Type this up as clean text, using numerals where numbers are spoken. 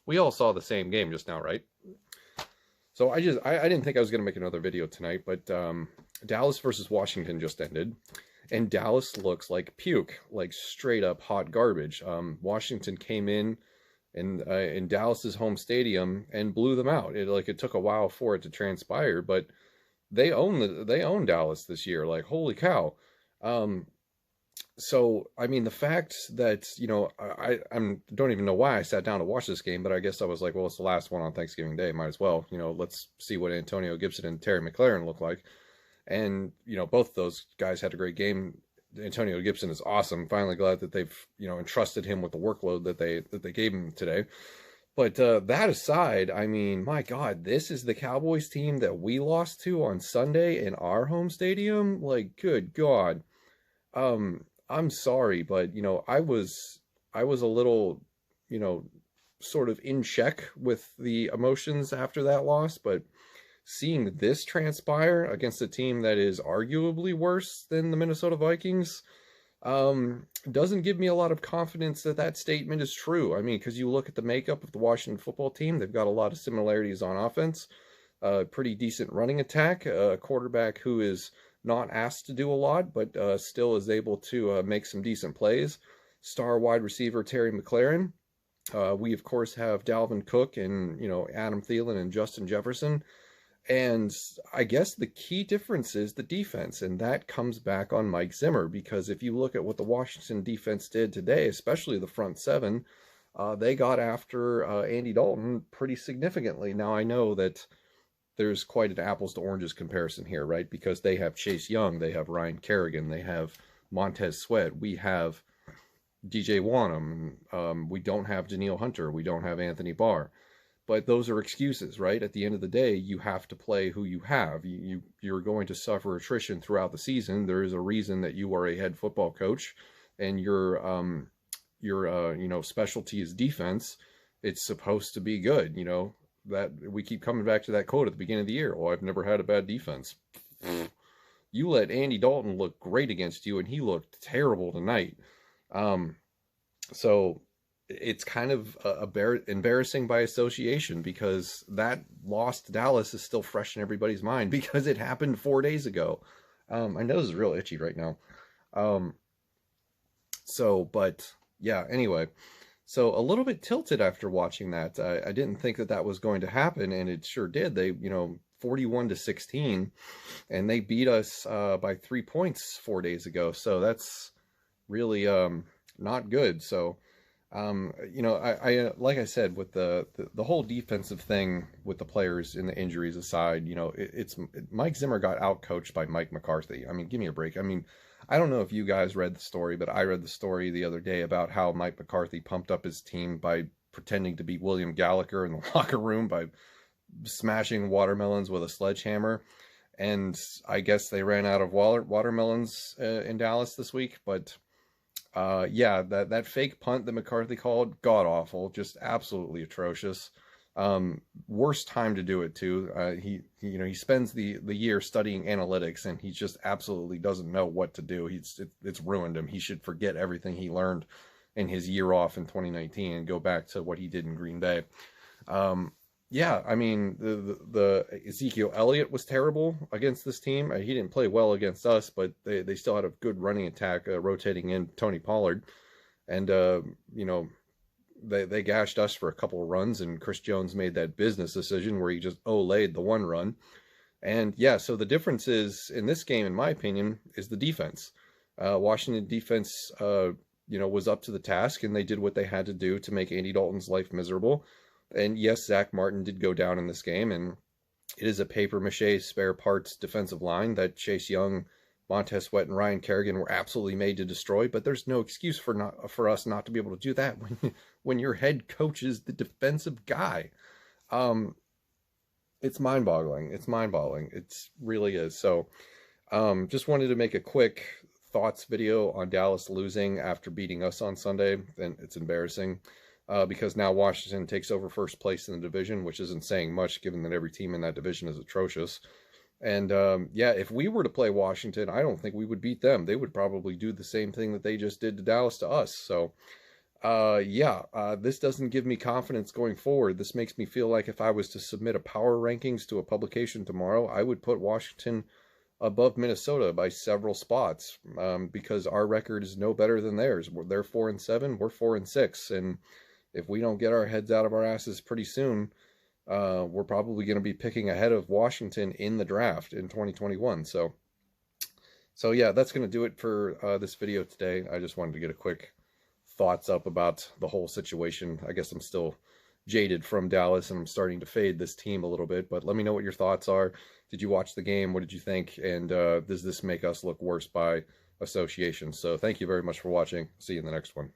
We all saw the same game just now, right? So I didn't think I was going to make another video tonight, but Dallas versus Washington just ended, and Dallas looks like puke, like straight up hot garbage. Washington came in Dallas's home stadium and blew them out. It took a while for it to transpire, but they own Dallas this year. Like, holy cow. Um, so I mean, the fact that I'm don't even know why I sat down to watch this game, but I guess I was like, well, it's the last one on Thanksgiving Day, might as well. Let's see what Antonio Gibson and Terry McLaurin look like. And both those guys had a great game. Antonio Gibson is awesome. Finally glad that they've entrusted him with the workload that they gave him today. But that aside, I mean, my God, this is the Cowboys team that we lost to on Sunday in our home stadium. Like, good God. I'm sorry, but I was a little, you know, sort of in check with the emotions after that loss, but seeing this transpire against a team that is arguably worse than the Minnesota Vikings doesn't give me a lot of confidence that that statement is true. I mean, because you look at the makeup of the Washington football team, they've got a lot of similarities on offense, pretty decent running attack, a quarterback who is not asked to do a lot, but still is able to make some decent plays. Star wide receiver Terry McLaurin. We of course have Dalvin Cook and Adam Thielen and Justin Jefferson. And I guess the key difference is the defense, and that comes back on Mike Zimmer, because if you look at what the Washington defense did today, especially the front seven, they got after Andy Dalton pretty significantly. Now, I know that there's quite an apples to oranges comparison here, right? Because they have Chase Young, they have Ryan Kerrigan, they have Montez Sweat, we have DJ Wanham, we don't have Daniil Hunter, we don't have Anthony Barr. But those are excuses, right? At the end of the day, you have to play who you have. You're going to suffer attrition throughout the season. There is a reason that you are a head football coach, and your specialty is defense. It's supposed to be good. That we keep coming back to that quote at the beginning of the year. Oh, I've never had a bad defense. You let Andy Dalton look great against you, and he looked terrible tonight. So it's kind of embarrassing by association, because that loss to Dallas is still fresh in everybody's mind because it happened 4 days ago. My nose is real itchy right now. But yeah, anyway, so a little bit tilted after watching that. I didn't think that was going to happen, and it sure did. They, 41-16, and they beat us by 3 points 4 days ago. So that's really not good. So I like I said, with the whole defensive thing with the players and the injuries aside, Mike Zimmer got outcoached by Mike McCarthy. I mean, give me a break. I mean, I don't know if you guys read the story, but I read the story the other day about how Mike McCarthy pumped up his team by pretending to be William Gallagher in the locker room by smashing watermelons with a sledgehammer. And I guess they ran out of watermelons in Dallas this week, but yeah, that fake punt that McCarthy called, god awful, just absolutely atrocious. Worst time to do it too. He spends the year studying analytics, and he just absolutely doesn't know what to do. It's ruined him. He should forget everything he learned in his year off in 2019 and go back to what he did in Green Bay. Yeah, I mean, the Ezekiel Elliott was terrible against this team. He didn't play well against us, but they still had a good running attack, rotating in Tony Pollard. And, they gashed us for a couple of runs, and Chris Jones made that business decision where he just olayed the one run. And, yeah, so the difference is, in this game, in my opinion, is the defense. Washington defense, was up to the task, and they did what they had to do to make Andy Dalton's life miserable. And yes, Zach Martin did go down in this game, and it is a papier-mâché spare parts defensive line that Chase Young, Montez Sweat, and Ryan Kerrigan were absolutely made to destroy. But there's no excuse for us not to be able to do that when your head coach is the defensive guy. It's mind-boggling. It's mind-boggling. It really is. So, just wanted to make a quick thoughts video on Dallas losing after beating us on Sunday, and it's embarrassing. Because now Washington takes over first place in the division, which isn't saying much given that every team in that division is atrocious. And yeah, if we were to play Washington, I don't think we would beat them. They would probably do the same thing that they just did to Dallas to us. So This doesn't give me confidence going forward. This makes me feel like if I was to submit a power rankings to a publication tomorrow, I would put Washington above Minnesota by several spots, because our record is no better than theirs. They're 4-7, we're 4-6, and if we don't get our heads out of our asses pretty soon, we're probably going to be picking ahead of Washington in the draft in 2021. So yeah, that's going to do it for this video today. I just wanted to get a quick thoughts up about the whole situation. I guess I'm still jaded from Dallas and I'm starting to fade this team a little bit, but let me know what your thoughts are. Did you watch the game? What did you think? And does this make us look worse by association? So thank you very much for watching. See you in the next one.